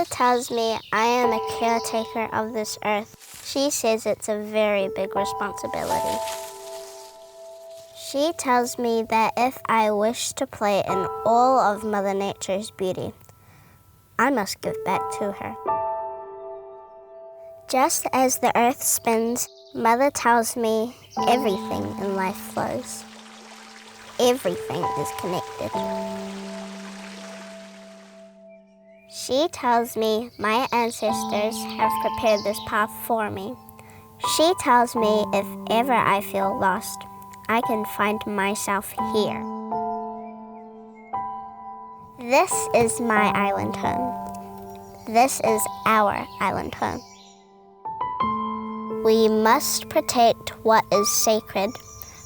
mother tells me I am a caretaker of this earth. She says it's a very big responsibility. She tells me that if I wish to play in all of Mother Nature's beauty, I must give back to her. Just as the earth spins, Mother tells me everything in life flows. Everything is connected. She tells me my ancestors have prepared this path for me. She tells me if ever I feel lost, I can find myself here. This is my island home. This is our island home. We must protect what is sacred,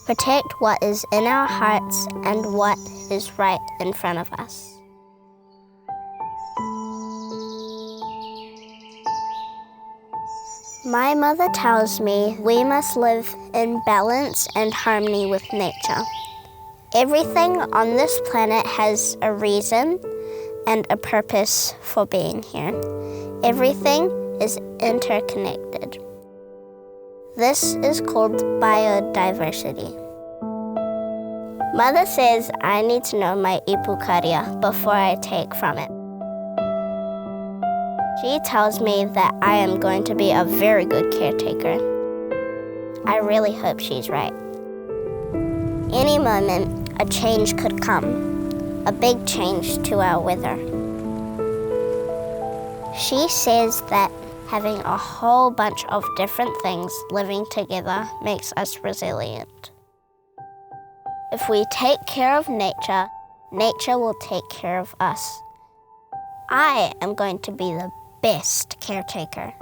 protect what is in our hearts and what is right in front of us. My mother tells me we must live in balance and harmony with nature. Everything on this planet has a reason and a purpose for being here. Everything is interconnected. This is called biodiversity. Mother says I need to know my ipukaria before I take from it. She tells me that I am going to be a very good caretaker. I really hope she's right. Any moment, a change could come, a big change to our weather. She says that having a whole bunch of different things living together makes us resilient. If we take care of nature, nature will take care of us. I am going to be the best caretaker.